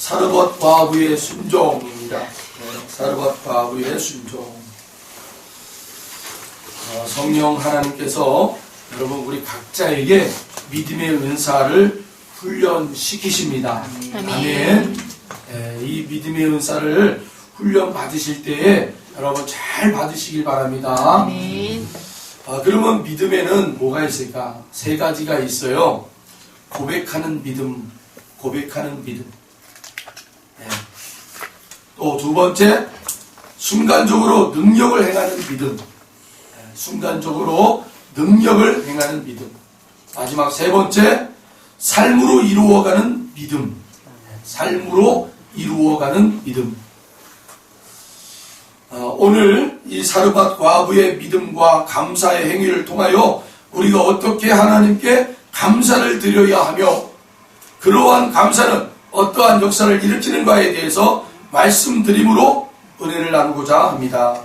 사르밧 과부의 순종입니다. 사르밧 과부의 순종. 성령 하나님께서 여러분 우리 각자에게 믿음의 은사를 훈련시키십니다. 아멘. 이 믿음의 은사를 훈련 받으실 때에 여러분 잘 받으시길 바랍니다. 아멘. 그러면 믿음에는 뭐가 있을까? 세 가지가 있어요. 고백하는 믿음, 고백하는 믿음. 또 두 번째, 순간적으로 능력을 행하는 믿음. 순간적으로 능력을 행하는 믿음. 마지막 세 번째, 삶으로 이루어가는 믿음. 삶으로 이루어가는 믿음. 오늘 이 사르밧 과부의 믿음과 감사의 행위를 통하여 우리가 어떻게 하나님께 감사를 드려야 하며 그러한 감사는 어떠한 역사를 일으키는가에 대해서 말씀드림으로 은혜를 나누고자 합니다.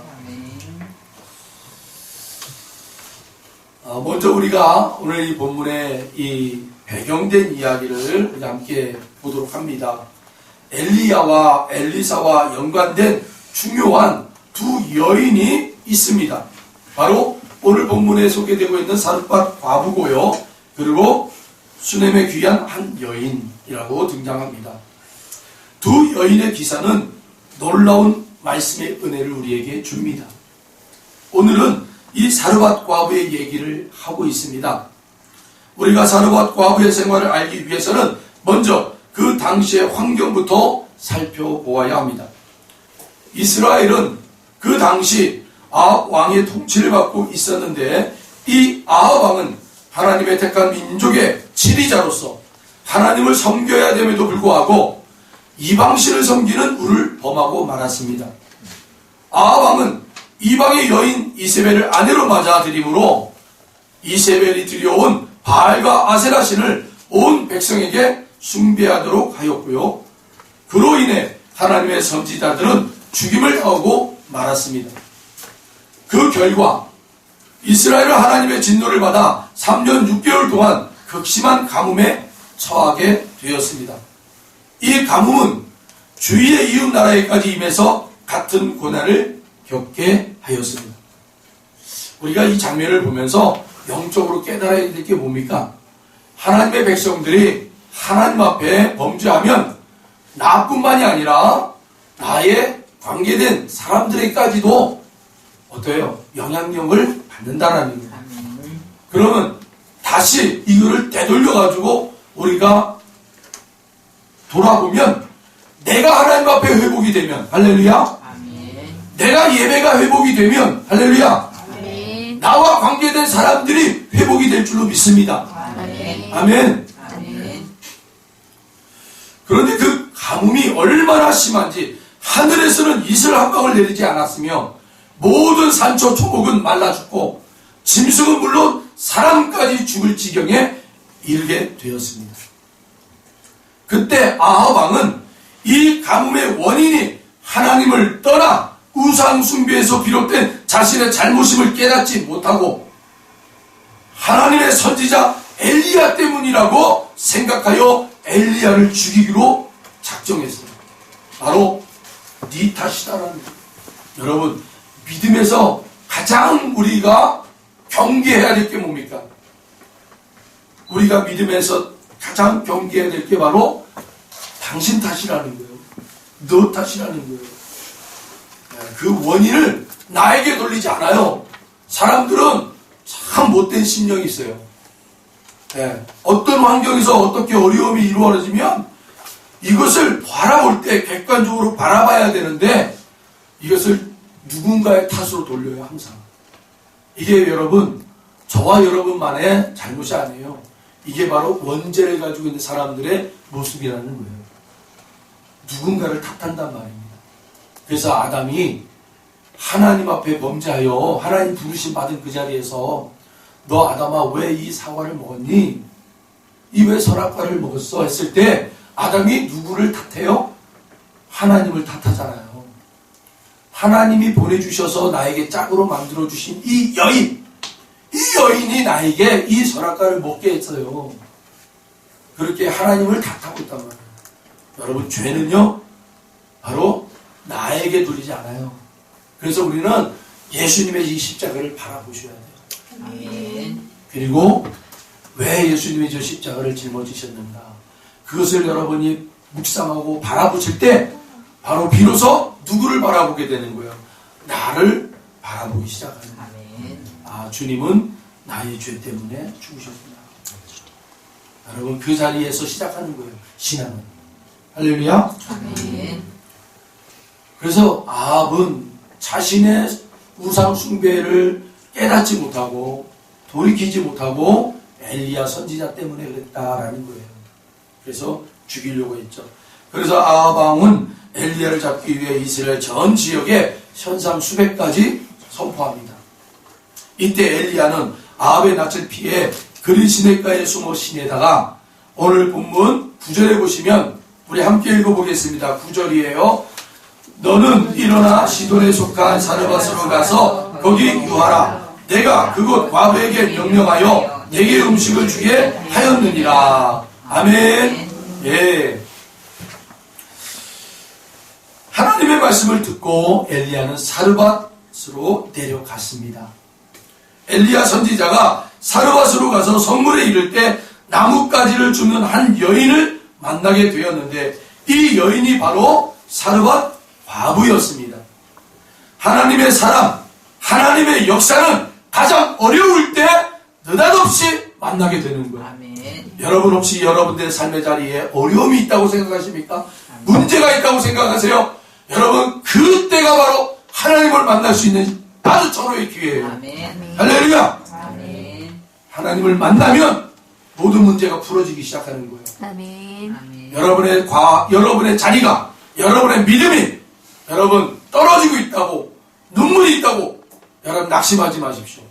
먼저 우리가 오늘 이 본문의 이 배경된 이야기를 우리 함께 보도록 합니다. 엘리야와 엘리사와 연관된 중요한 두 여인이 있습니다. 바로 오늘 본문에 소개되고 있는 사르밧 과부고요. 그리고 수넴에 귀한 한 여인이라고 등장합니다. 두 여인의 기사는 놀라운 말씀의 은혜를 우리에게 줍니다. 오늘은 이 사르밧 과부의 얘기를 하고 있습니다. 우리가 사르밧 과부의 생활을 알기 위해서는 먼저 그 당시의 환경부터 살펴보아야 합니다. 이스라엘은 그 당시 아합 왕의 통치를 받고 있었는데 이 아합 왕은 하나님의 택한 민족의 지리자로서 하나님을 섬겨야 됨에도 불구하고 이방신을 섬기는 우를 범하고 말았습니다. 아합 왕은 이방의 여인 이세벨을 아내로 맞아들이므로 이세벨이 들여온 바알과 아세라 신을 온 백성에게 숭배하도록 하였고요. 그로 인해 하나님의 선지자들은 죽임을 당하고 말았습니다. 그 결과 이스라엘은 하나님의 진노를 받아 3년 6개월 동안 극심한 가뭄에 처하게 되었습니다. 이 가뭄은 주위의 이웃 나라에까지 임해서 같은 고난을 겪게 하였습니다. 우리가 이 장면을 보면서 영적으로 깨달아야 될 게 뭡니까? 하나님의 백성들이 하나님 앞에 범죄하면 나뿐만이 아니라 나의 관계된 사람들에게까지도 어때요? 영향력을 받는다는 겁니다. 그러면 다시 이거를 되돌려가지고 우리가 돌아보면 내가 하나님 앞에 회복이 되면 할렐루야. 아멘. 내가 예배가 회복이 되면 할렐루야. 아멘. 나와 관계된 사람들이 회복이 될 줄로 믿습니다. 아멘. 아멘. 아멘. 그런데 그 가뭄이 얼마나 심한지 하늘에서는 이슬 한 방울 내리지 않았으며 모든 산초 초목은 말라 죽고 짐승은 물론 사람까지 죽을 지경에 이르게 되었습니다. 그때 아합 왕은 이 가뭄의 원인이 하나님을 떠나 우상 숭배에서 비롯된 자신의 잘못임을 깨닫지 못하고 하나님의 선지자 엘리야 때문이라고 생각하여 엘리야를 죽이기로 작정했습니다. 바로 네 탓이다라는 거예요. 여러분, 믿음에서 가장 우리가 경계해야 될 게 뭡니까? 우리가 믿음에서 가장 경계해야 될 게 바로 당신 탓이라는 거예요. 너 탓이라는 거예요. 그 원인을 나에게 돌리지 않아요. 사람들은 참 못된 심령이 있어요. 어떤 환경에서 어떻게 어려움이 이루어지면 이것을 바라볼 때 객관적으로 바라봐야 되는데 이것을 누군가의 탓으로 돌려요. 항상. 이게 여러분 저와 여러분만의 잘못이 아니에요. 이게 바로 원죄를 가지고 있는 사람들의 모습이라는 거예요. 누군가를 탓한단 말입니다. 그래서 아담이 하나님 앞에 범죄하여 하나님 부르심 받은 그 자리에서 너 아담아 왜 이 사과를 먹었니? 이 왜 선악과를 먹었어? 했을 때 아담이 누구를 탓해요? 하나님을 탓하잖아요. 하나님이 보내주셔서 나에게 짝으로 만들어주신 이 여인이 나에게 이 선악과를 먹게 했어요. 그렇게 하나님을 탓하고 있단 말이에요. 여러분, 죄는요 바로 나에게 돌리지 않아요. 그래서 우리는 예수님의 이 십자가를 바라보셔야 돼요. 아멘. 그리고 왜 예수님이 저 십자가를 짊어지셨는가, 그것을 여러분이 묵상하고 바라보실 때 바로 비로소 누구를 바라보게 되는 거예요? 나를 바라보기 시작하는 거예요. 아멘. 아, 주님은 나의 죄 때문에 죽으셨구나. 여러분, 그 자리에서 시작하는 거예요, 신앙은. 할렐루야. 아멘. 그래서 아합은 자신의 우상 숭배를 깨닫지 못하고 돌이키지 못하고 엘리야 선지자 때문에 그랬다라는 거예요. 그래서 죽이려고 했죠. 그래서 아합 왕은 엘리야를 잡기 위해 이스라엘 전 지역에 현상 수백 가지 선포합니다. 이때 엘리야는 아합의 낯을 피해 그리 시냇가에 숨어 시내다가, 오늘 본문 9절에 보시면 우리 함께 읽어보겠습니다. 9절이에요. 너는 일어나 시돈에 속한 사르밧으로 가서 거기 유하라. 내가 그곳 과부에게 명령하여 내게 음식을 주게 하였느니라. 아멘. 예. 하나님의 말씀을 듣고 엘리야는 사르밧으로 내려갔습니다. 엘리야 선지자가 사르밧으로 가서 성문에 이를 때 나뭇가지를 줍는 한 여인을 만나게 되었는데, 이 여인이 바로 사르밧 과부였습니다. 하나님의 사람, 하나님의 역사는 가장 어려울 때 느닷없이 만나게 되는 거예요. 아멘. 여러분, 혹시 여러분들의 삶의 자리에 어려움이 있다고 생각하십니까? 문제가 있다고 생각하세요? 여러분, 그때가 바로 하나님을 만날 수 있는 아주 절호의 기회예요. 아멘. 할렐루야. 아멘. 하나님을 만나면 모든 문제가 풀어지기 시작하는 거예요. 아멘. 아멘. 여러분의 자리가, 여러분의 믿음이 여러분 떨어지고 있다고, 눈물이 있다고, 여러분 낙심하지 마십시오.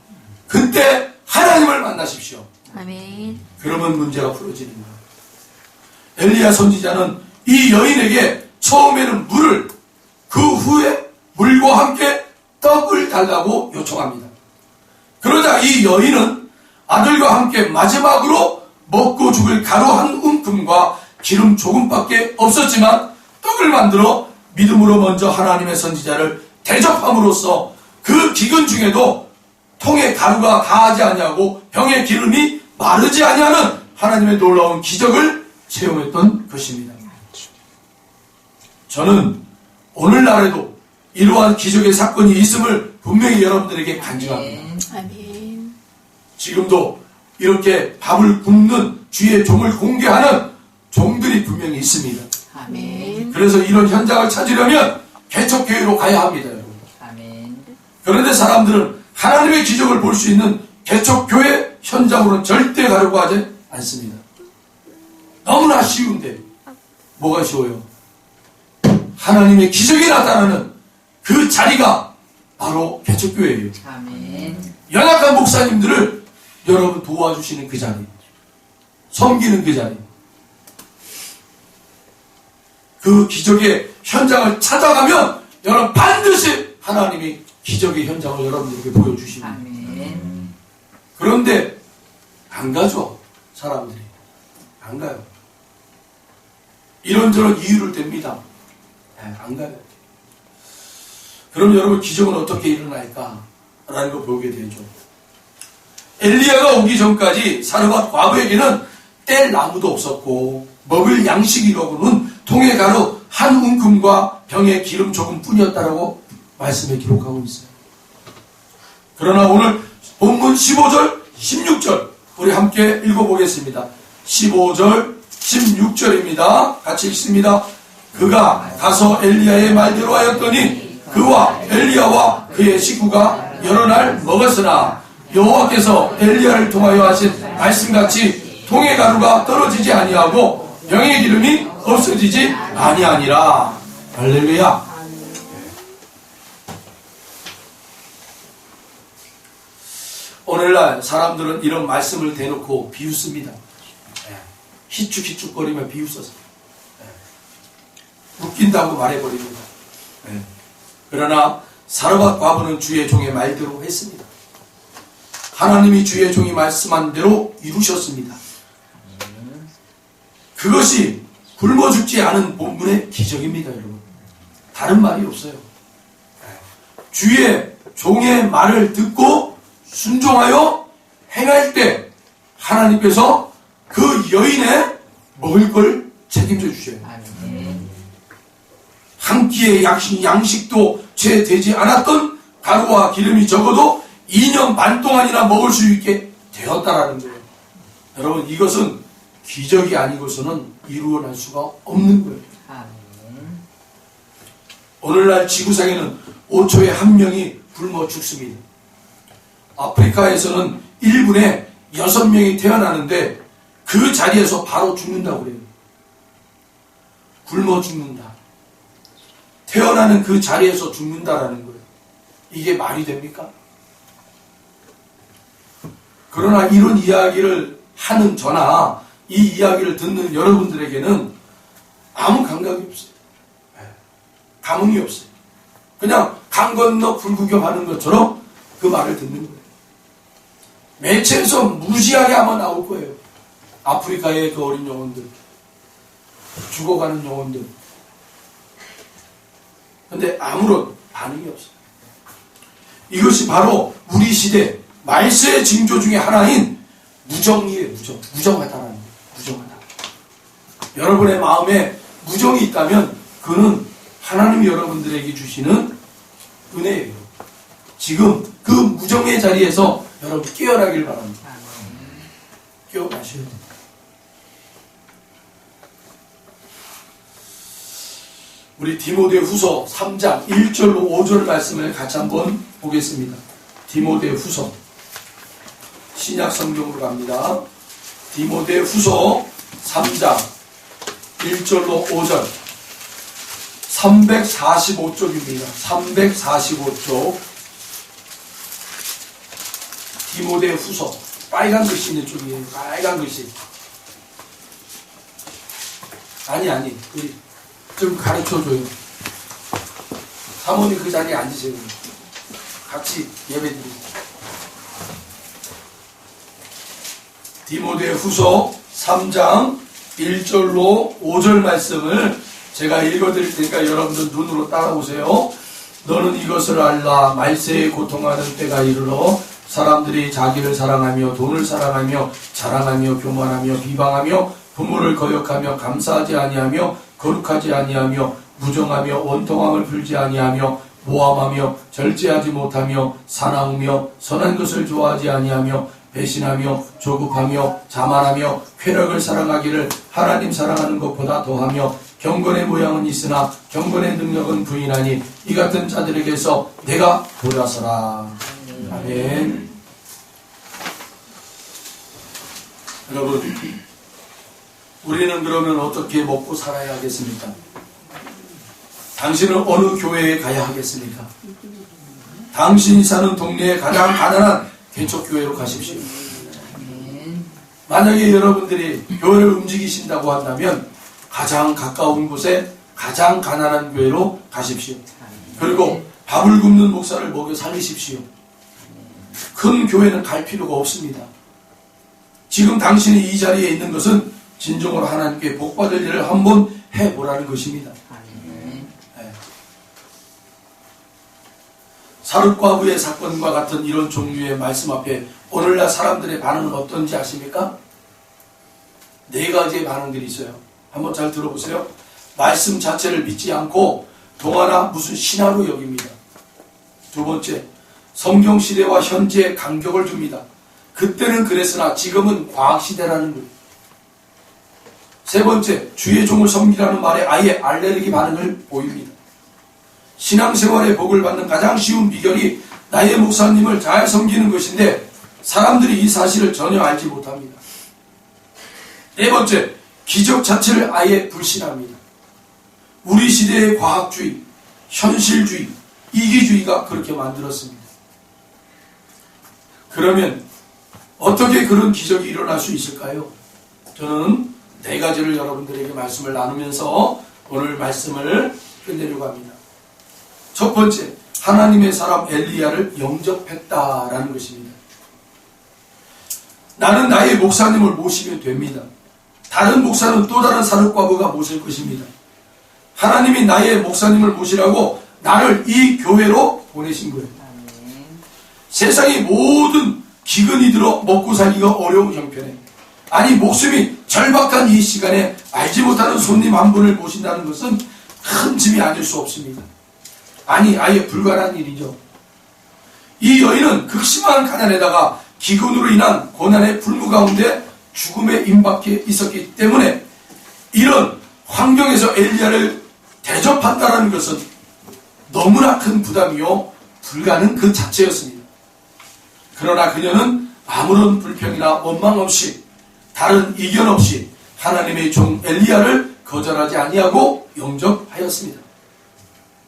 그때 하나님을 만나십시오. 아멘. 그러면 문제가 풀어지는 거예요. 엘리야 선지자는 이 여인에게 처음에는 물을, 그 후에 물과 함께 떡을 달라고 요청합니다. 그러자 이 여인은 아들과 함께 마지막으로 먹고 죽을 가루 한 움큼과 기름 조금밖에 없었지만 떡을 만들어 믿음으로 먼저 하나님의 선지자를 대접함으로써 그 기근 중에도 통에 가루가 가하지 아니하고 병에 기름이 마르지 아니하는 하나님의 놀라운 기적을 체험했던 것입니다. 저는 오늘날에도 이러한 기적의 사건이 있음을 분명히 여러분들에게 간증합니다. 아멘. 지금도 이렇게 밥을 굽는 주의 종을 공개하는 종들이 분명히 있습니다. 아멘. 그래서 이런 현장을 찾으려면 개척교회로 가야 합니다, 여러분. 아멘. 그런데 사람들은 하나님의 기적을 볼 수 있는 개척교회 현장으로는 절대 가려고 하지 않습니다. 너무나 쉬운데 뭐가 쉬워요? 하나님의 기적이 나타나는 그 자리가 바로 개척교회예요. 아멘. 연약한 목사님들을 여러분 도와주시는 그 자리, 섬기는 그 자리, 그 기적의 현장을 찾아가면 여러분 반드시 하나님이 기적의 현장을 여러분들에게 보여주십니다. 아멘. 그런데 안 가죠, 사람들이. 안 가요. 이런저런 이유를 댑니다. 안 가요. 그럼 여러분, 기적은 어떻게 일어날까? 라는 걸 보게 되죠. 엘리야가 오기 전까지 사르밧 과부에게는 뗄 나무도 없었고 먹을 양식이라고는 통에 가루 한 움큼과 병에 기름 조금 뿐이었다라고 말씀에 기록하고 있어요. 그러나 오늘 본문 15절, 16절 우리 함께 읽어보겠습니다. 15절, 16절입니다. 같이 읽습니다. 그가 가서 엘리야의 말대로 하였더니 그와 엘리야와 그의 식구가 여러 날 먹었으나 여호와께서 엘리야를 통하여 하신 말씀같이 통의 가루가 떨어지지 아니하고 병의 기름이 없어지지 아니하니라. 할렐루야. 오늘날 사람들은 이런 말씀을 대놓고 비웃습니다. 희축희축거리며 비웃어서 웃긴다고 말해버립니다. 그러나 사르밧 과부는 주의 종의 말대로 했습니다. 하나님이 주의 종이 말씀한 대로 이루셨습니다. 그것이 굶어 죽지 않은 본문의 기적입니다, 여러분. 다른 말이 없어요. 주의 종의 말을 듣고 순종하여 행할 때 하나님께서 그 여인의 먹을 걸 책임져 주셔요. 아멘. 한 끼의 양식도 채 되지 않았던 가루와 기름이 적어도 2년 반 동안이나 먹을 수 있게 되었다라는 거예요. 여러분, 이것은 기적이 아니고서는 이루어날 수가 없는 거예요. 아멘. 오늘날 지구상에는 5초에 1명이 굶어 죽습니다. 아프리카에서는 1분에 6명이 태어나는데 그 자리에서 바로 죽는다고 그래요. 굶어 죽는다. 태어나는 그 자리에서 죽는다라는 거예요. 이게 말이 됩니까? 그러나 이런 이야기를 하는 저나 이 이야기를 듣는 여러분들에게는 아무 감각이 없어요. 감흥이 없어요. 그냥 강 건너 불구경하는 것처럼 그 말을 듣는 거예요. 매체에서 무지하게 아마 나올 거예요. 아프리카의 그 어린 영혼들, 죽어가는 영혼들. 근데 아무런 반응이 없어요. 이것이 바로 우리 시대 말세의 징조 중에 하나인 무정이에요. 무정하다라는 거예요. 무정하다. 여러분의 마음에 무정이 있다면 그는 하나님이 여러분들에게 주시는 은혜예요. 지금 그 무정의 자리에서 여러분 깨어나길 바랍니다. 깨어나셔야 됩니다. 우리 디모데후서 3장 1절로 5절 말씀을 같이 한번 보겠습니다. 디모데후서 신약 성경으로 갑니다. 디모데후서 3장 1절로 5절 345쪽입니다. 345쪽 디모데후서 빨간 글씨 있는 쪽이에요. 빨간 글씨. 아니 우리 좀 가르쳐줘요. 사모님 그 자리에 앉으세요. 같이 예배드리고. 디모데후서 3장 1절로 5절 말씀을 제가 읽어드릴 테니까 여러분들 눈으로 따라오세요. 너는 이것을 알라. 말세에 고통하는 때가 이르러 사람들이 자기를 사랑하며 돈을 사랑하며 자랑하며 교만하며 비방하며 부모를 거역하며 감사하지 아니하며 거룩하지 아니하며 무정하며 원통함을 풀지 아니하며 모함하며 절제하지 못하며 사나우며 선한 것을 좋아하지 아니하며 배신하며 조급하며 자만하며 쾌락을 사랑하기를 하나님 사랑하는 것보다 더하며 경건의 모양은 있으나 경건의 능력은 부인하니 이 같은 자들에게서 내가 돌아서라. 아멘. 여러분, 우리는 그러면 어떻게 먹고 살아야 하겠습니까? 당신은 어느 교회에 가야 하겠습니까? 당신이 사는 동네에 가장 가난한 개척교회로 가십시오. 만약에 여러분들이 교회를 움직이신다고 한다면 가장 가까운 곳에 가장 가난한 교회로 가십시오. 그리고 밥을 굶는 목사를 먹여 살리십시오. 큰 교회는 갈 필요가 없습니다. 지금 당신이 이 자리에 있는 것은 진정으로 하나님께 복받을 일을 한번 해보라는 것입니다. 네. 사룻과부의 사건과 같은 이런 종류의 말씀 앞에 오늘날 사람들의 반응은 어떤지 아십니까? 4가지의 반응들이 있어요. 한번 잘 들어보세요. 말씀 자체를 믿지 않고 동화나 무슨 신화로 여깁니다. 2번째, 성경 시대와 현재의 간격을 줍니다. 그때는 그랬으나 지금은 과학시대라는 거예요. 3번째, 주의 종을 섬기라는 말에 아예 알레르기 반응을 보입니다. 신앙생활의 복을 받는 가장 쉬운 비결이 나의 목사님을 잘 섬기는 것인데 사람들이 이 사실을 전혀 알지 못합니다. 4번째, 기적 자체를 아예 불신합니다. 우리 시대의 과학주의, 현실주의, 이기주의가 그렇게 만들었습니다. 그러면 어떻게 그런 기적이 일어날 수 있을까요? 저는 4가지를 여러분들에게 말씀을 나누면서 오늘 말씀을 끝내려고 합니다. 첫 번째, 하나님의 사람 엘리야를 영접했다라는 것입니다. 나는 나의 목사님을 모시면 됩니다. 다른 목사는 또 다른 사륵과부가 모실 것입니다. 하나님이 나의 목사님을 모시라고 나를 이 교회로 보내신 거예요. 아멘. 세상의 모든 기근이 들어 먹고 살기가 어려운 형편에, 아니 목숨이 절박한 이 시간에 알지 못하는 손님 한 분을 모신다는 것은 큰 짐이 아닐 수 없습니다. 아니 아예 불가능한 일이죠. 이 여인은 극심한 가난에다가 기근으로 인한 고난의 불무 가운데 죽음에 임박해 있었기 때문에 이런 환경에서 엘리야를 대접한다는 것은 너무나 큰 부담이요 불가능 그 자체였습니다. 그러나 그녀는 아무런 불평이나 원망 없이, 다른 이견 없이 하나님의 종 엘리야를 거절하지 아니하고 영접하였습니다.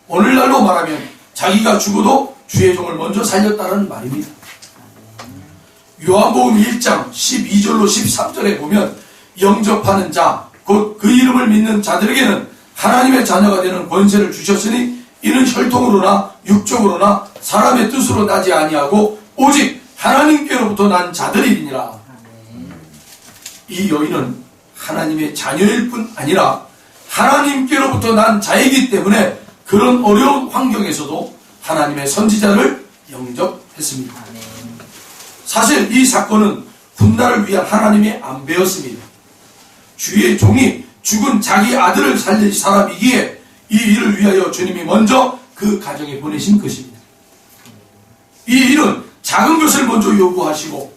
오늘날로 말하면 자기가 죽어도 주의 종을 먼저 살렸다는 말입니다. 요한복음 1장 12절로 13절에 보면 영접하는 자, 곧 그 이름을 믿는 자들에게는 하나님의 자녀가 되는 권세를 주셨으니 이는 혈통으로나 육적으로나 사람의 뜻으로 나지 아니하고 오직 하나님께로부터 난 자들이니라. 이 여인은 하나님의 자녀일 뿐 아니라 하나님께로부터 난 자이기 때문에 그런 어려운 환경에서도 하나님의 선지자를 영접했습니다. 사실 이 사건은 훗날을 위한 하나님의 안배였습니다. 주의 종이 죽은 자기 아들을 살릴 사람이기에 이 일을 위하여 주님이 먼저 그 가정에 보내신 것입니다. 이 일은 작은 것을 먼저 요구하시고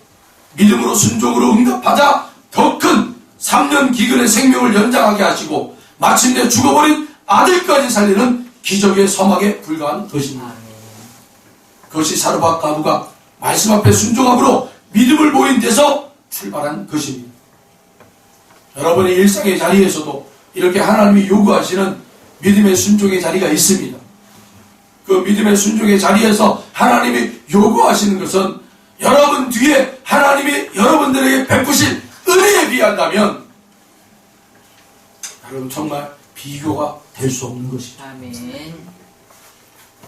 믿음으로 순종으로 응답하자 더 큰 3년 기근의 생명을 연장하게 하시고 마침내 죽어버린 아들까지 살리는 기적의 서막에 불과한 것입니다. 그것이 사르밧 과부가 말씀 앞에 순종함으로 믿음을 보인 데서 출발한 것입니다. 여러분의 일상의 자리에서도 이렇게 하나님이 요구하시는 믿음의 순종의 자리가 있습니다. 그 믿음의 순종의 자리에서 하나님이 요구하시는 것은 여러분 뒤에 하나님이 여러분들에게 베푸신 은혜에 비한다면 여러분 정말 비교가 될 수 없는 것이죠. 아멘.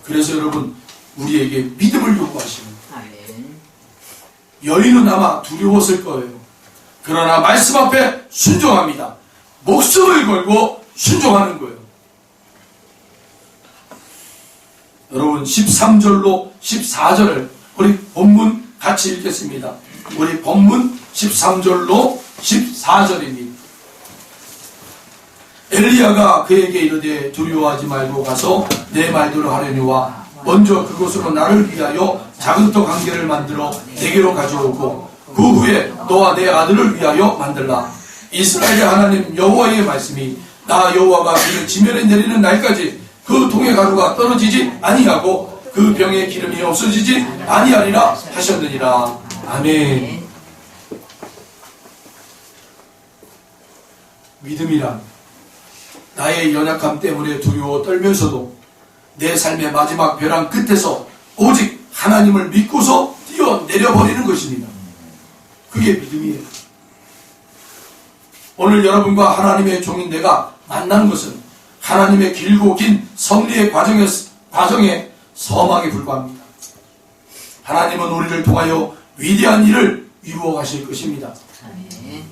그래서 여러분 우리에게 믿음을 요구하시는 아멘. 여인은 아마 두려웠을 거예요. 그러나 말씀 앞에 순종합니다. 목숨을 걸고 순종하는 거예요. 여러분 13절로 14절을 우리 본문 같이 읽겠습니다. 우리 본문 13절로 14절입니다. 엘리야가 그에게 이르되 두려워하지 말고 가서 내 말대로 하려니와 먼저 그곳으로 나를 위하여 작은 떡 한 개를 만들어 내게로 가져오고 그 후에 너와 내 아들을 위하여 만들라. 이스라엘의 하나님 여호와의 말씀이 나 여호와가 그를 지면에 내리는 날까지 그 통의 가루가 떨어지지 아니하고 그 병의 기름이 없어지지 아니하리라 하셨느니라. 아멘. 믿음이란 나의 연약함 때문에 두려워 떨면서도 내 삶의 마지막 벼랑 끝에서 오직 하나님을 믿고서 뛰어내려버리는 것입니다. 그게 믿음이에요. 오늘 여러분과 하나님의 종인 내가 만난 것은 하나님의 길고 긴 섭리의 과정에 서막에 불과합니다. 하나님은 우리를 통하여 위대한 일을 이루어 가실 것입니다. 아멘.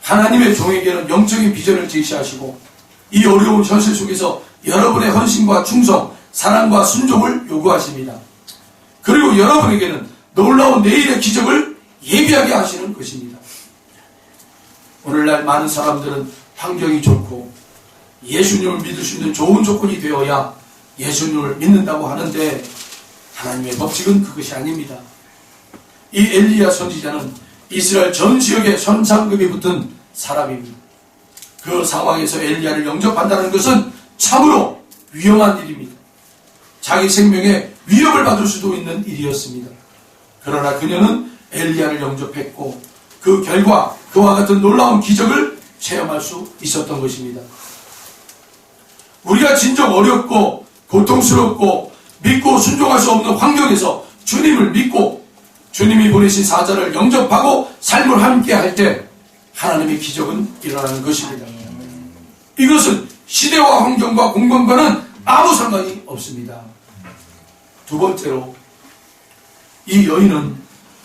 하나님의 종에게는 영적인 비전을 제시하시고 이 어려운 현실 속에서 여러분의 헌신과 충성, 사랑과 순종을 요구하십니다. 그리고 여러분에게는 놀라운 내일의 기적을 예비하게 하시는 것입니다. 오늘날 많은 사람들은 환경이 좋고 예수님을 믿을 수 있는 좋은 조건이 되어야 예수님을 믿는다고 하는데 하나님의 법칙은 그것이 아닙니다. 이 엘리야 선지자는 이스라엘 전 지역에 현상금이 붙은 사람입니다. 그 상황에서 엘리야를 영접한다는 것은 참으로 위험한 일입니다. 자기 생명에 위협을 받을 수도 있는 일이었습니다. 그러나 그녀는 엘리야를 영접했고 그 결과 그와 같은 놀라운 기적을 체험할 수 있었던 것입니다. 우리가 진정 어렵고 고통스럽고 믿고 순종할 수 없는 환경에서 주님을 믿고 주님이 보내신 사자를 영접하고 삶을 함께 할 때 하나님의 기적은 일어나는 것입니다. 이것은 시대와 환경과 공간과는 아무 상관이 없습니다. 두 번째로 이 여인은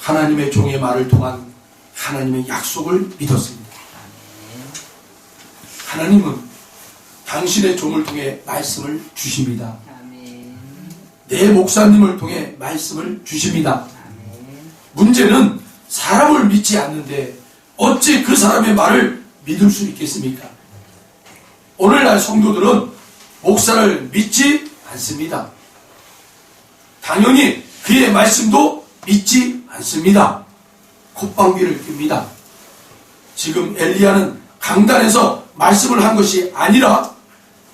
하나님의 종의 말을 통한 하나님의 약속을 믿었습니다. 하나님은 당신의 종을 통해 말씀을 주십니다. 아멘. 내 목사님을 통해 말씀을 주십니다. 아멘. 문제는 사람을 믿지 않는데 어찌 그 사람의 말을 믿을 수 있겠습니까? 오늘날 성도들은 목사를 믿지 않습니다. 당연히 그의 말씀도 믿지 않습니다. 콧방귀를 낍니다. 지금 엘리야는 강단에서 말씀을 한 것이 아니라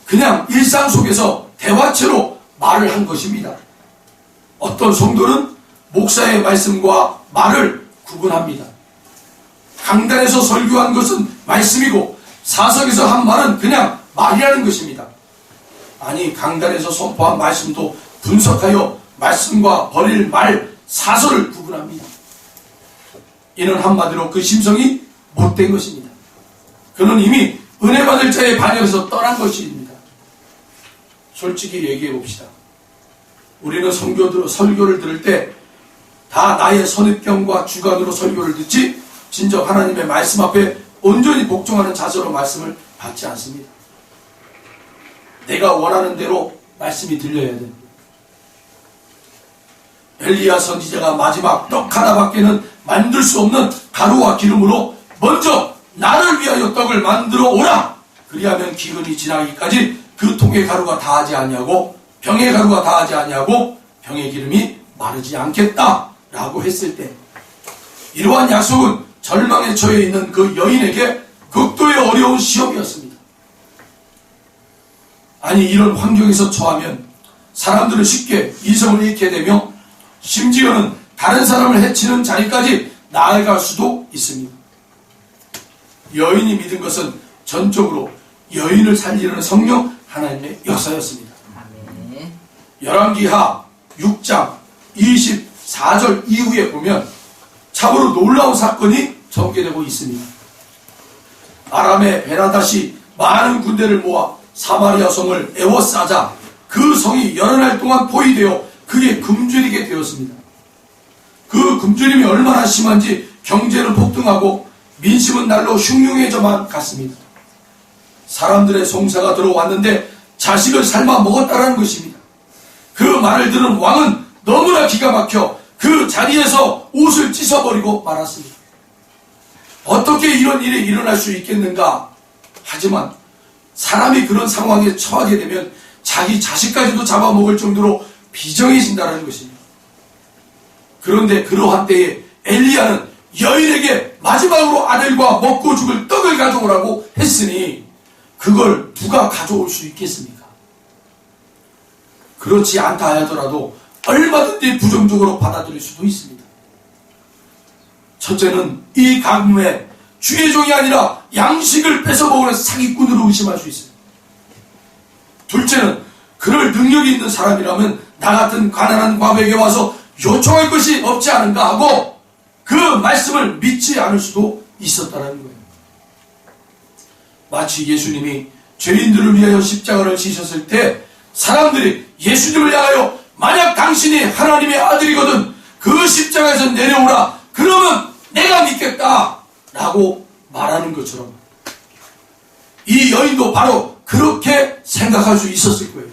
그냥 일상 속에서 대화체로 말을 한 것입니다. 어떤 성도는 목사의 말씀과 말을 구분합니다. 강단에서 설교한 것은 말씀이고 사석에서 한 말은 그냥 말이라는 것입니다. 아니, 강단에서 선포한 말씀도 분석하여 말씀과 버릴 말, 사설을 구분합니다. 이는 한마디로 그 심성이 못된 것입니다. 그는 이미 은혜 받을 자의 반역에서 떠난 것입니다. 솔직히 얘기해 봅시다. 우리는 설교를 들을 때 다 나의 선입견과 주관으로 설교를 듣지 진정 하나님의 말씀 앞에 온전히 복종하는 자세로 말씀을 받지 않습니다. 내가 원하는 대로 말씀이 들려야 됩니다. 엘리야 선지자가 마지막 떡 하나밖에는 만들 수 없는 가루와 기름으로 먼저 나를 위하여 떡을 만들어 오라. 그리하면 기근이 지나기까지 그 통의 가루가 다하지 아니하고 병의 가루가 다하지 아니하고 병의 기름이 마르지 않겠다라고 했을 때 이러한 약속은 절망에 처해 있는 그 여인에게 극도의 어려운 시험이었습니다. 아니, 이런 환경에서 처하면 사람들은 쉽게 이성을 잃게 되며 심지어는 다른 사람을 해치는 자리까지 나아갈 수도 있습니다. 여인이 믿은 것은 전적으로 여인을 살리는 성령 하나님의 역사였습니다. 아멘. 열왕기하 6장 24절 이후에 보면 참으로 놀라운 사건이 전개되고 있습니다. 아람의 베라닷이 많은 군대를 모아 사마리아 성을 에워싸자 그 성이 여러 날 동안 포위되어 그게 굶주리게 되었습니다. 그 굶주림이 얼마나 심한지 경제는 폭등하고 민심은 날로 흉흉해져만 갔습니다. 사람들의 송사가 들어왔는데 자식을 삶아 먹었다라는 것입니다. 그 말을 들은 왕은 너무나 기가 막혀 그 자리에서 옷을 찢어버리고 말았습니다. 어떻게 이런 일이 일어날 수 있겠는가? 하지만 사람이 그런 상황에 처하게 되면 자기 자식까지도 잡아먹을 정도로 비정해진다는 것입니다. 그런데 그러한 때에 엘리야는 여인에게 마지막으로 아들과 먹고 죽을 떡을 가져오라고 했으니 그걸 누가 가져올 수 있겠습니까? 그렇지 않다 하더라도 얼마든지 부정적으로 받아들일 수도 있습니다. 첫째는 이 가뭄에 주의 종이 아니라 양식을 뺏어먹는 사기꾼으로 의심할 수 있습니다. 둘째는 그럴 능력이 있는 사람이라면 나 같은 가난한 과부에게 와서 요청할 것이 없지 않은가 하고 그 말씀을 믿지 않을 수도 있었다는 거예요. 마치 예수님이 죄인들을 위하여 십자가를 지셨을 때 사람들이 예수님을 향하여 만약 당신이 하나님의 아들이거든 그 십자가에서 내려오라 그러면 내가 믿겠다 라고 말하는 것처럼 이 여인도 바로 그렇게 생각할 수 있었을 거예요.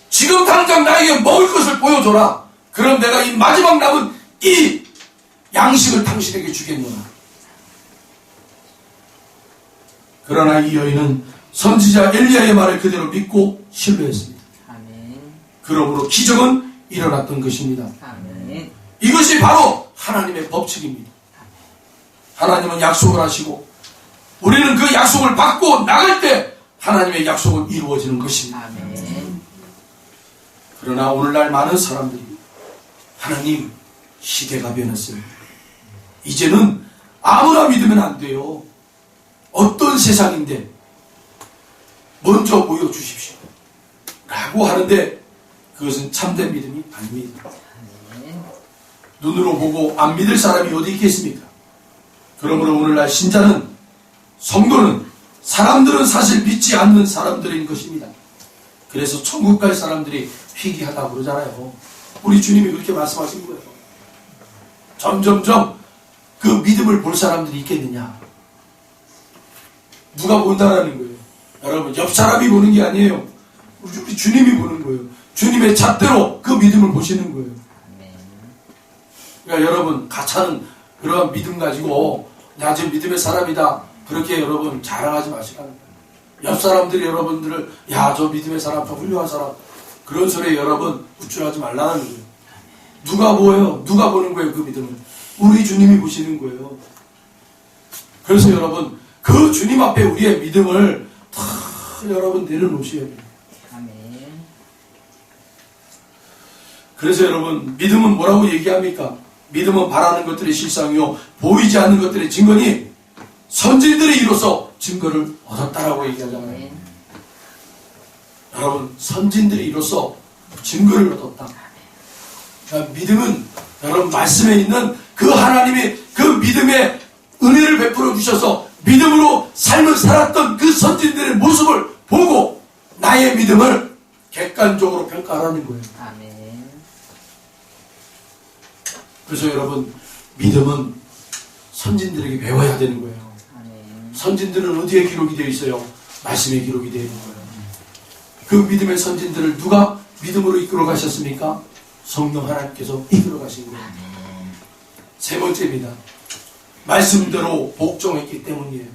지금 당장 나에게 먹을 것을 보여줘라. 그럼 내가 이 마지막 남은 이 양식을 당신에게 주겠노라. 그러나 이 여인은 선지자 엘리야의 말을 그대로 믿고 신뢰했습니다. 아멘. 그러므로 기적은 일어났던 것입니다. 아멘. 이것이 바로 하나님의 법칙입니다. 하나님은 약속을 하시고 우리는 그 약속을 받고 나갈 때 하나님의 약속은 이루어지는 것입니다. 아멘. 그러나 오늘날 많은 사람들이 하나님 시대가 변했어요. 이제는 아무나 믿으면 안 돼요. 어떤 세상인데 먼저 보여주십시오 라고 하는데 그것은 참된 믿음이 아닙니다. 아멘. 눈으로 보고 안 믿을 사람이 어디 있겠습니까? 그러므로 오늘날 신자는 성도는 사람들은 사실 믿지 않는 사람들인 것입니다. 그래서 천국 갈 사람들이 희귀하다고 그러잖아요. 우리 주님이 그렇게 말씀하신 거예요. 점점점 그 믿음을 볼 사람들이 있겠느냐? 누가 본다라는 거예요. 여러분, 옆 사람이 보는 게 아니에요. 우리 주님이 보는 거예요. 주님의 잣대로 그 믿음을 보시는 거예요. 아멘. 그러니까 여러분, 가차는 그런 믿음 가지고 나 지금 믿음의 사람이다, 그렇게 여러분 자랑하지 마시라는 거예요. 옆 사람들이 여러분들을 야, 저 믿음의 사람, 저 훌륭한 사람, 그런 소리에 여러분 우쭐하지 말라는 거예요. 누가 보여요? 누가 보는 거예요? 그 믿음을 우리 주님이 보시는 거예요. 그래서 여러분, 그 주님 앞에 우리의 믿음을 다 여러분 내려놓으셔야 돼요. 아멘. 그래서 여러분, 믿음은 뭐라고 얘기합니까? 믿음은 바라는 것들의 실상이요 보이지 않는 것들의 증거니 선진들이 이로써 증거를 얻었다라고 얘기하잖아요. 아멘. 여러분, 선진들이 이로써 증거를 얻었다. 그러니까 믿음은 여러분 말씀에 있는 그 하나님이 그 믿음의 은혜를 베풀어 주셔서 믿음으로 삶을 살았던 그 선진들의 모습을 보고 나의 믿음을 객관적으로 평가하라는 거예요. 아멘. 그래서 여러분, 믿음은 선진들에게 배워야 되는 거예요. 아멘. 선진들은 어디에 기록이 되어 있어요? 말씀에 기록이 되어 있는 거예요. 그 믿음의 선진들을 누가 믿음으로 이끌어 가셨습니까? 성령 하나님께서 이끌어 가신 거예요. 세 번째입니다. 말씀대로 복종했기 때문이에요.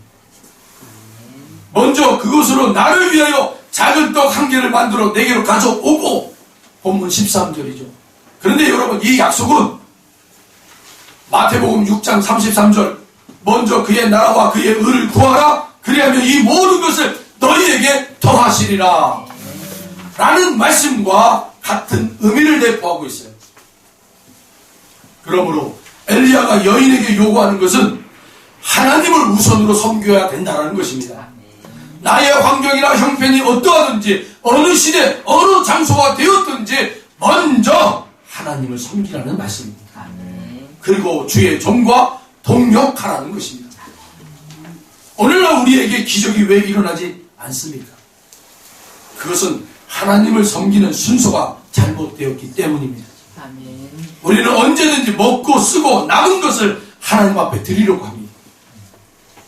먼저 그것으로 나를 위하여 작은 떡 한 개를 만들어 내게로 가져오고, 본문 13절이죠. 그런데 여러분, 이 약속은 마태복음 6장 33절, 먼저 그의 나라와 그의 의를 구하라, 그리하면 이 모든 것을 너희에게 더하시리라 라는 말씀과 같은 의미를 내포하고 있어요. 그러므로 엘리야가 여인에게 요구하는 것은 하나님을 우선으로 섬겨야 된다는 것입니다. 나의 환경이나 형편이 어떠하든지 어느 시대 어느 장소가 되었든지 먼저 하나님을 섬기라는 말씀입니다. 아멘. 그리고 주의 종과 동력하라는 것입니다. 오늘날 우리에게 기적이 왜 일어나지 않습니까? 그것은 하나님을 섬기는 순서가 잘못되었기 때문입니다. 아멘. 우리는 언제든지 먹고 쓰고 남은 것을 하나님 앞에 드리려고 합니다.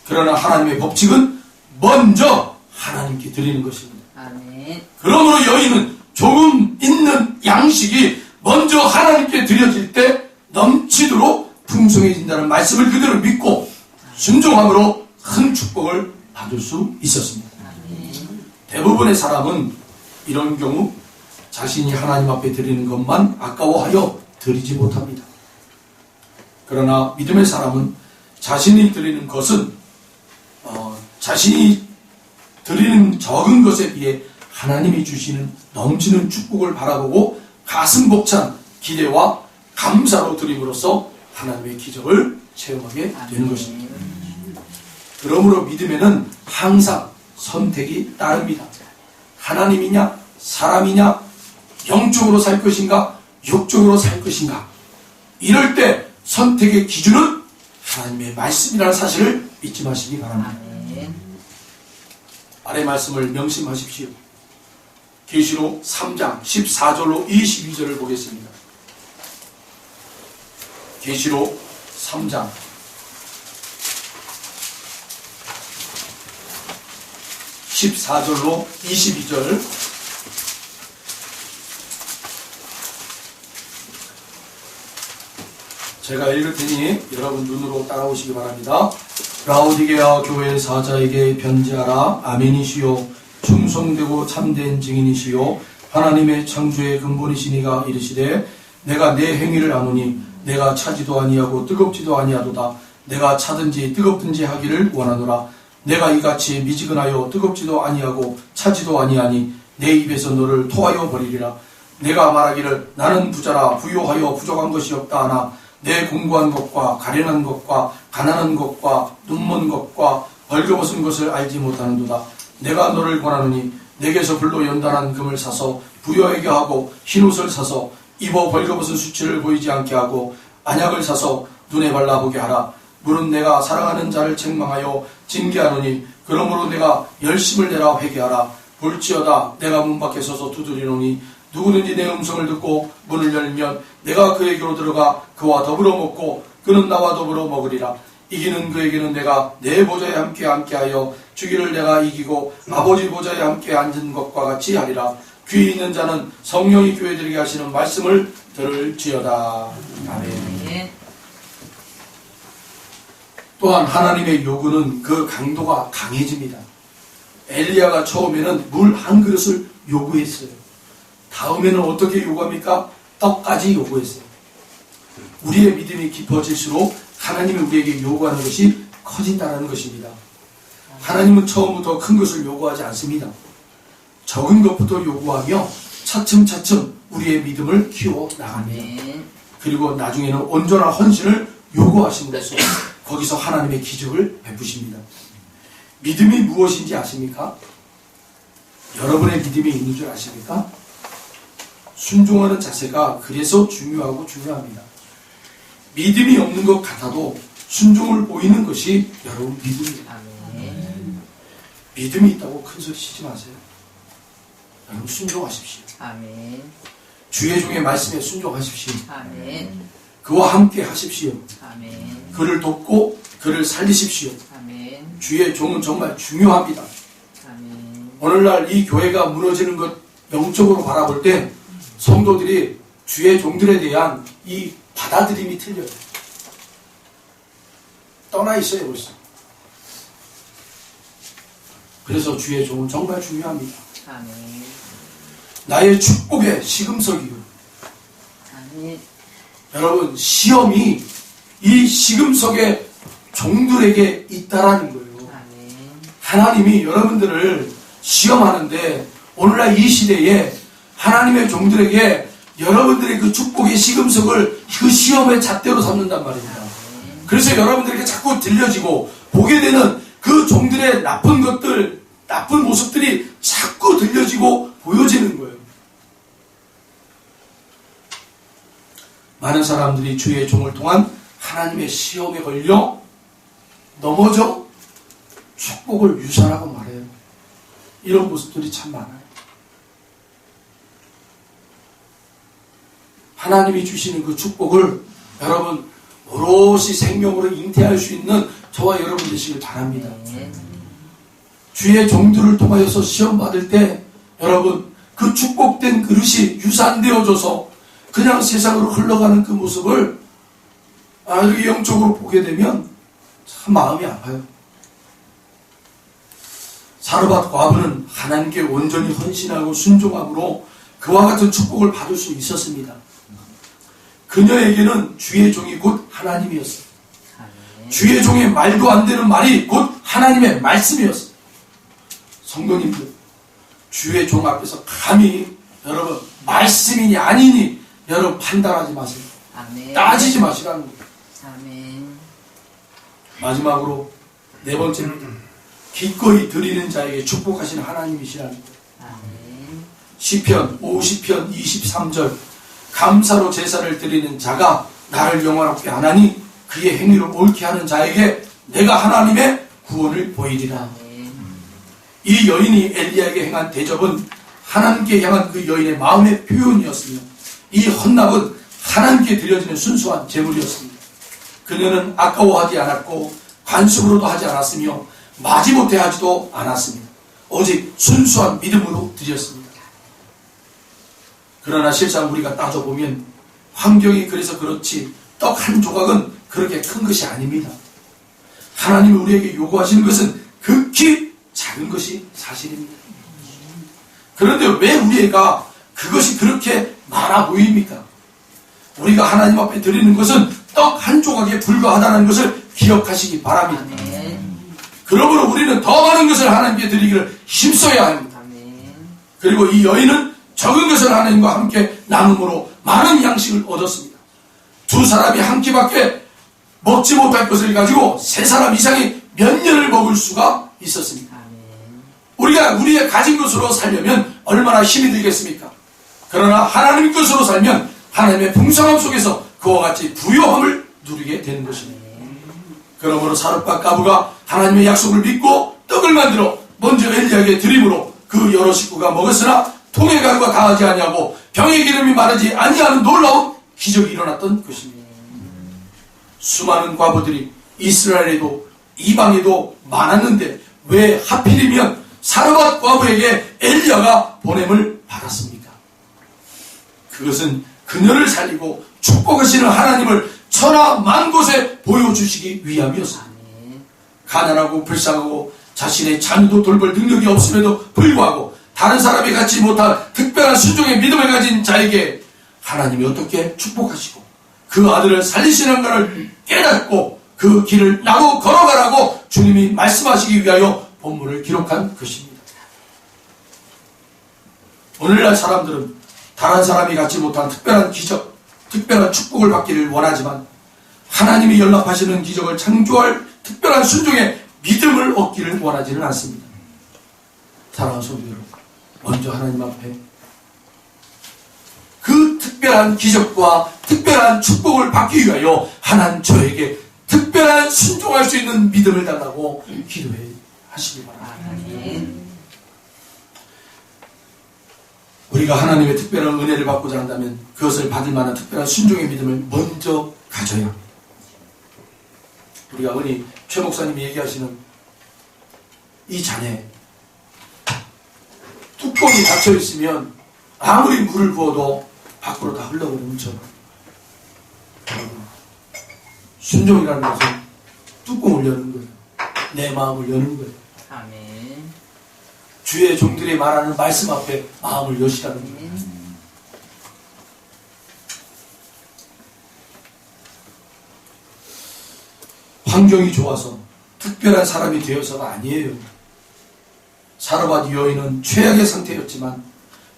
그러나 하나님의 법칙은 먼저 하나님께 드리는 것입니다. 아멘. 그러므로 여인은 조금 있는 양식이 먼저 하나님께 드려질 때 넘치도록 풍성해진다는 말씀을 그대로 믿고 순종함으로 큰 축복을 받을 수 있었습니다. 대부분의 사람은 이런 경우 자신이 하나님 앞에 드리는 것만 아까워하여 드리지 못합니다. 그러나 믿음의 사람은 자신이 드리는 것은 자신이 드리는 적은 것에 비해 하나님이 주시는 넘치는 축복을 바라보고 가슴 벅찬 기대와 감사로 드림으로써 하나님의 기적을 체험하게 되는 것입니다. 그러므로 믿음에는 항상 선택이 따릅니다. 하나님이냐 사람이냐, 영적으로 살 것인가 육적으로 살 것인가, 이럴 때 선택의 기준은 하나님의 말씀이라는 사실을 잊지 마시기 바랍니다. 아멘. 아래 말씀을 명심하십시오. 계시록 3장 14절로 22절을 보겠습니다. 계시록 3장 14절로 22절. 제가 읽을 테니 여러분 눈으로 따라오시기 바랍니다. 라오디게아 교회 사자에게 편지하라. 아멘이시요 충성되고 참된 증인이시요 하나님의 창조의 근본이시니가 이르시되 내가 내 행위를 아노니 내가 차지도 아니하고 뜨겁지도 아니하도다. 내가 차든지 뜨겁든지 하기를 원하노라. 내가 이같이 미지근하여 뜨겁지도 아니하고 차지도 아니하니 내 입에서 너를 토하여 버리리라. 내가 말하기를 나는 부자라 부요하여 부족한 것이 없다 하나 내 공고한 것과 가련한 것과 가난한 것과 눈먼 것과 벌거벗은 것을 알지 못하는도다. 내가 너를 권하노니 내게서 불로 연단한 금을 사서 부여에게 하고 흰옷을 사서 입어 벌거벗은 수치를 보이지 않게 하고 안약을 사서 눈에 발라보게 하라. 물은 내가 사랑하는 자를 책망하여 징계하노니 그러므로 내가 열심을 내라 회개하라. 볼지어다 내가 문 밖에 서서 두드리노니 누구든지 내 음성을 듣고 문을 열면 내가 그에게로 들어가 그와 더불어 먹고 그는 나와 더불어 먹으리라. 이기는 그에게는 내가 내 보좌에 함께하여 주기를 내가 이기고 아버지 보좌에 함께 앉은 것과 같이 하리라. 귀 있는 자는 성령이 교회들에게 하시는 말씀을 들을지어다. 아멘. 아멘. 또한 하나님의 요구는 그 강도가 강해집니다. 엘리야가 처음에는 물 한 그릇을 요구했어요. 다음에는 어떻게 요구합니까? 떡까지 요구했어요. 우리의 믿음이 깊어질수록 하나님이 우리에게 요구하는 것이 커진다는 것입니다. 하나님은 처음부터 큰 것을 요구하지 않습니다. 적은 것부터 요구하며 차츰차츰 우리의 믿음을 키워 나갑니다. 아멘. 그리고 나중에는 온전한 헌신을 요구하심으로써 거기서 하나님의 기적을 베푸십니다. 믿음이 무엇인지 아십니까? 여러분의 믿음이 있는 줄 아십니까? 순종하는 자세가 그래서 중요합니다. 믿음이 없는 것 같아도 순종을 보이는 것이 여러분 믿음입니다. 아멘. 믿음이 있다고 큰 소리 치지 마세요. 여러분 순종하십시오. 아멘. 주의 종의 말씀에 순종하십시오. 아멘. 그와 함께 하십시오. 아멘. 그를 돕고 그를 살리십시오. 아멘. 주의 종은 정말 중요합니다. 아멘. 오늘날 이 교회가 무너지는 것 영적으로 바라볼 때 성도들이 주의 종들에 대한 이 받아들임이 틀려요. 떠나 있어요 벌써. 그래서 주의 종은 정말 중요합니다. 아멘. 나의 축복의 시금석이요. 아멘. 여러분 시험이 이 시금석의 종들에게 있다라는 거예요. 아멘. 하나님이 여러분들을 시험하는데 오늘날 이 시대에 하나님의 종들에게 여러분들의 그 축복의 시금석을 그 시험의 잣대로 삼는단 말입니다. 그래서 여러분들에게 자꾸 들려지고 보게 되는 그 종들의 나쁜 것들, 나쁜 모습들이 자꾸 들려지고 보여지는 거예요. 많은 사람들이 주의 종을 통한 하나님의 시험에 걸려 넘어져 축복을 유산하고 말해요. 이런 모습들이 참 많아요. 하나님이 주시는 그 축복을 여러분 오롯이 생명으로 잉태할 수 있는 저와 여러분 되시길 바랍니다. 주의 종들을 통하여서 시험 받을 때 여러분 그 축복된 그릇이 유산되어져서 그냥 세상으로 흘러가는 그 모습을 이렇게 영적으로 보게 되면 참 마음이 아파요. 사르밧 과부는 하나님께 온전히 헌신하고 순종함으로 그와 같은 축복을 받을 수 있었습니다. 그녀에게는 주의 종이 곧 하나님이었어요. 주의 종의 말도 안 되는 말이 곧 하나님의 말씀이었어요. 성도님들, 주의 종 앞에서 감히 여러분 말씀이니 아니니 여러분 판단하지 마세요. 아멘. 따지지 마시라는 거예요. 아멘. 마지막으로 네 번째입니다. 기꺼이 드리는 자에게 축복하시는 하나님이시라는 거예요. 아멘. 시편 50편 23절 감사로 제사를 드리는 자가 나를 영화롭게 하나니 그의 행위를 옳게 하는 자에게 내가 하나님의 구원을 보이리라. 아멘. 이 여인이 엘리야에게 행한 대접은 하나님께 향한 그 여인의 마음의 표현이었으며 이 헌납은 하나님께 드려지는 순수한 제물이었습니다. 그녀는 아까워하지 않았고 관습으로도 하지 않았으며 마지못해 하지도 않았습니다. 오직 순수한 믿음으로 드렸습니다. 그러나 실상 우리가 따져보면 환경이 그래서 그렇지 떡 한 조각은 그렇게 큰 것이 아닙니다. 하나님이 우리에게 요구하시는 것은 극히 작은 것이 사실입니다. 그런데 왜 우리가 그것이 그렇게 많아 보입니까? 우리가 하나님 앞에 드리는 것은 떡 한 조각에 불과하다는 것을 기억하시기 바랍니다. 아멘. 그러므로 우리는 더 많은 것을 하나님께 드리기를 힘써야 합니다. 아멘. 그리고 이 여인은 적은 것을 하나님과 함께 나눔으로 많은 양식을 얻었습니다. 두 사람이 한 끼밖에 먹지 못할 것을 가지고 세 사람 이상이 몇 년을 먹을 수가 있었습니다. 아멘. 우리가 우리의 가진 것으로 살려면 얼마나 힘이 들겠습니까? 그러나 하나님 것으로 살면 하나님의 풍성함 속에서 그와 같이 부요함을 누리게 되는 것입니다. 그러므로 사르밧 과부가 하나님의 약속을 믿고 떡을 만들어 먼저 엘리야에게 드림으로 그 여러 식구가 먹었으나 통의 가루가 다하지 아니하고 병의 기름이 마르지 아니하는 놀라운 기적이 일어났던 것입니다. 수많은 과부들이 이스라엘에도 이방에도 많았는데 왜 하필이면 사르밧 과부에게 엘리야가 보냄을 받았습니까? 그것은 그녀를 살리고 축복하시는 하나님을 천하 만곳에 보여주시기 위함이었습니다. 가난하고 불쌍하고 자신의 자녀도 돌볼 능력이 없음에도 불구하고 다른 사람이 갖지 못한 특별한 순종의 믿음을 가진 자에게 하나님이 어떻게 축복하시고 그 아들을 살리시는 것을 깨닫고 그 길을 나도 걸어가라고 주님이 말씀하시기 위하여 본문을 기록한 것입니다. 오늘날 사람들은 다른 사람이 갖지 못한 특별한 기적, 특별한 축복을 받기를 원하지만 하나님이 연락하시는 기적을 창조할 특별한 순종의 믿음을 얻기를 원하지는 않습니다. 사랑하는 성도 여러분, 먼저 하나님 앞에 그 특별한 기적과 특별한 축복을 받기 위하여 하나님 저에게 특별한 순종할 수 있는 믿음을 달라고 기도해 하시기 바랍니다. 우리가 하나님의 특별한 은혜를 받고자 한다면 그것을 받을 만한 특별한 순종의 믿음을 먼저 가져야 합니다. 우리가 흔히 최 목사님이 얘기하시는 이 잔에 뚜껑이 닫혀 있으면 아무리 물을 부어도 밖으로 다 흘러버리는 것처럼 순종이라는 것은 뚜껑을 여는 거예요. 내 마음을 여는 거예요. 아멘. 주의 종들이 말하는 말씀 앞에 마음을 여시라는 거예요. 환경이 좋아서 특별한 사람이 되어서가 아니에요. 사르밧 여인은 최악의 상태였지만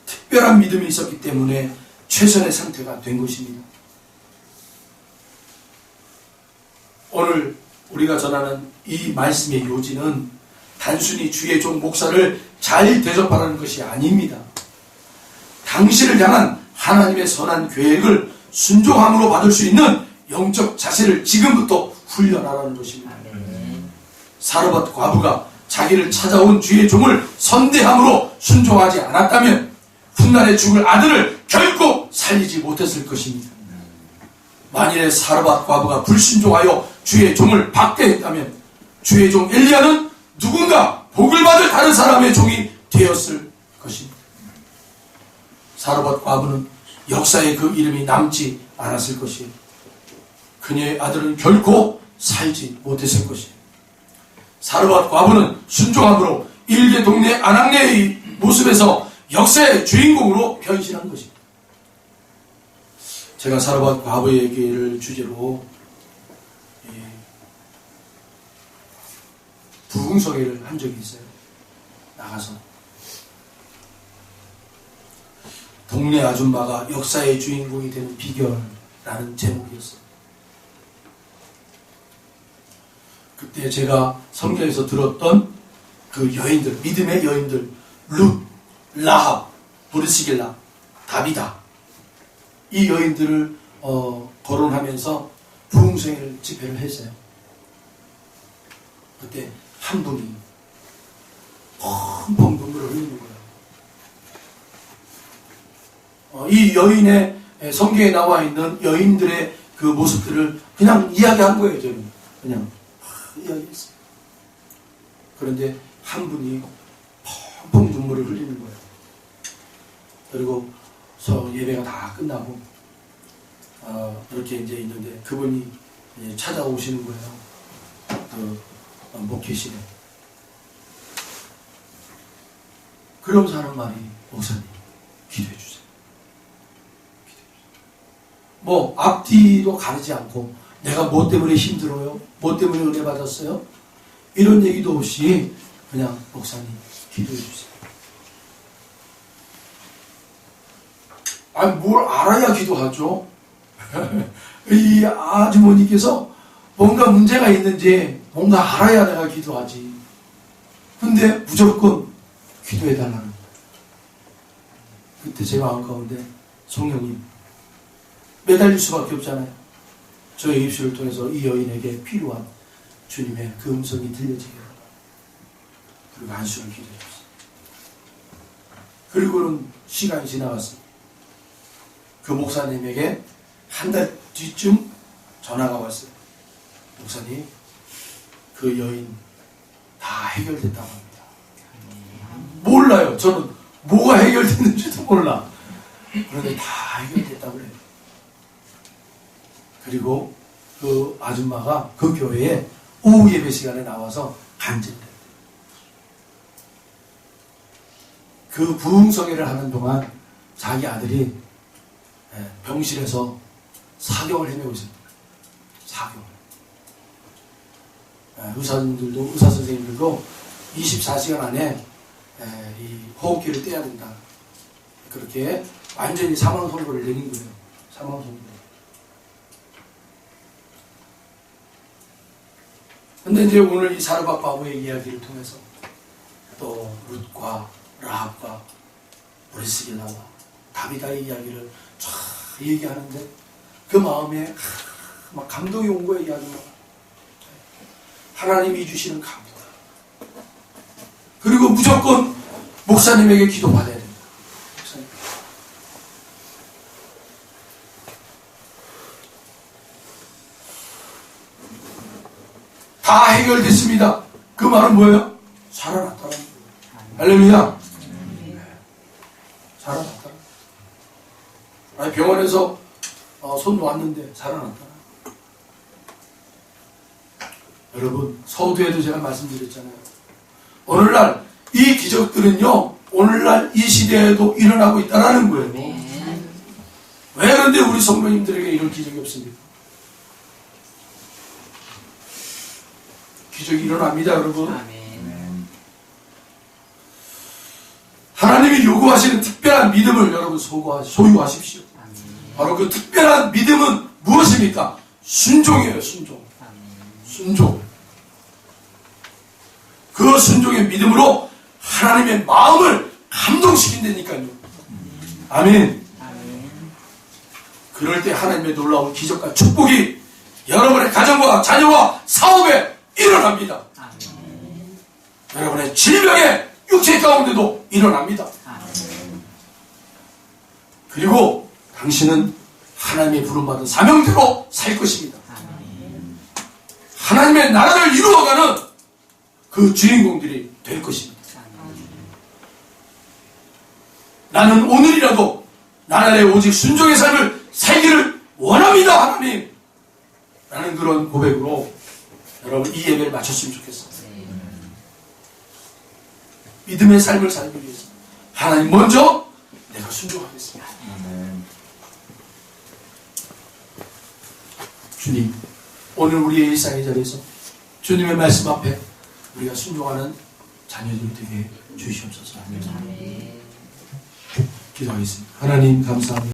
특별한 믿음이 있었기 때문에 최선의 상태가 된 것입니다. 오늘 우리가 전하는 이 말씀의 요지는 단순히 주의 종 목사를 잘 대접하라는 것이 아닙니다. 당신을 향한 하나님의 선한 계획을 순종함으로 받을 수 있는 영적 자세를 지금부터 훈련하라는 것입니다. 사르밧 과부가 자기를 찾아온 주의 종을 선대함으로 순종하지 않았다면 훗날에 죽을 아들을 결코 살리지 못했을 것입니다. 만일에 사르밧 과부가 불순종하여 주의 종을 박대했다면 주의 종 엘리야는 누군가 복을 받을 다른 사람의 종이 되었을 것입니다. 사르밧 과부는 역사에 그 이름이 남지 않았을 것이에요. 그녀의 아들은 결코 살지 못했을 것이에요. 사르밧 과부는 순종함으로 일개 동네 아낙네의 모습에서 역사의 주인공으로 변신한 것입니다. 제가 사르밧 과부의 얘기를 주제로 부흥서계를 한 적이 있어요. 나가서 동네 아줌마가 역사의 주인공이 되는 비결이라는 제목이었어요. 그때 제가 성경에서 들었던 그 여인들, 믿음의 여인들, 룻, 라합, 브리스길라, 다비다, 이 여인들을 거론하면서 부흥성회를 집회를 했어요. 그때 한 분이 펑펑 눈물을 흘리는 거예요. 이 여인의 성경에 나와 있는 여인들의 그 모습들을 그냥 이야기한 거예요. 저는 그냥 이야기했어요. 그런데 한 분이 펑펑 눈물을 흘리는 거예요. 그리고 예배가 다 끝나고 이렇게 이제 있는데 그분이 이제 찾아오시는 거예요. 그 목회실에. 그러면서 하는 말이, 목사님 기도해 주세요. 뭐 앞뒤도 가리지 않고 내가 뭐 때문에 힘들어요? 뭐 때문에 은혜 받았어요? 이런 얘기도 없이 그냥 목사님 기도해 주세요. 아니 뭘 알아야 기도하죠? 이 아주머니께서 뭔가 문제가 있는지 뭔가 알아야 내가 기도하지. 근데 무조건 기도해달라는 거예요. 그때 제 마음 가운데 성령님 매달릴 수밖에 없잖아요. 저의 입술을 통해서 이 여인에게 필요한 주님의 그 음성이 들려지게 하라. 그리고 한수를 기도해 주세요. 그리고는 시간이 지나갔어요. 그 목사님에게 한 달 뒤쯤 전화가 왔어요. 목사님, 그 여인 다 해결됐다고 합니다. 몰라요. 저는 뭐가 해결됐는지도 몰라. 그런데 다 해결됐다고 해요. 그리고 그 아줌마가 그 교회에 오후 예배 시간에 나와서 간증을 해요. 그 부흥성회를 하는 동안 자기 아들이 병실에서 사경을 헤매고 있습니다. 사경을. 의사님들도, 의사 선생님들도 24시간 안에 이 호흡기를 떼야 된다. 그렇게 완전히 사망 선고를 내린 거예요. 사망 선고. 근데 이제 오늘 이 사르밧 과부의 이야기를 통해서 또 룻과 라합과 브리스길라와 다비다의 이야기를 쫙 얘기하는데 그 마음에 막 감동이 온 거예요. 이 아줌마. 하나님이 주시는 감동. 그리고 무조건 목사님에게 기도받아야 된다. 목사님. 다 해결됐습니다. 그 말은 뭐예요? 살아났다는 거예요. 할렐루야. 살아났다. 아니 병원에서 손 놓았는데 살아났다. 여러분 서두에도 제가 말씀드렸잖아요. 오늘날 이 기적들은요, 오늘날 이 시대에도 일어나고 있다는 거예요. 왜 그런데 우리 성도님들에게 이런 기적이 없습니까? 기적이 일어납니다, 여러분. 하나님이 요구하시는 특별한 믿음을 여러분 소유하십시오. 바로 그 특별한 믿음은 무엇입니까? 순종이에요, 순종. 순종. 그 순종의 믿음으로 하나님의 마음을 감동시킨다니까요. 아멘. 그럴 때 하나님의 놀라운 기적과 축복이 여러분의 가정과 자녀와 사업에 일어납니다. 여러분의 질병에 육체 가운데도 일어납니다. 그리고 당신은 하나님의 부름받은 사명대로 살 것입니다. 하나님의 나라를 이루어가는 그 주인공들이 될 것입니다. 나는 오늘이라도 나날의 오직 순종의 삶을 살기를 원합니다, 하나님. 라는 그런 고백으로 여러분 이 예배를 마쳤으면 좋겠어요. 믿음의 삶을 살기 위해서 하나님 먼저 내가 순종하겠습니다. 주님, 오늘 우리의 일상의 자리에서 주님의 말씀 앞에 우리가 순종하는 자녀들이 되게 주시옵소서. 기도하겠습니다. 하나님 감사합니다.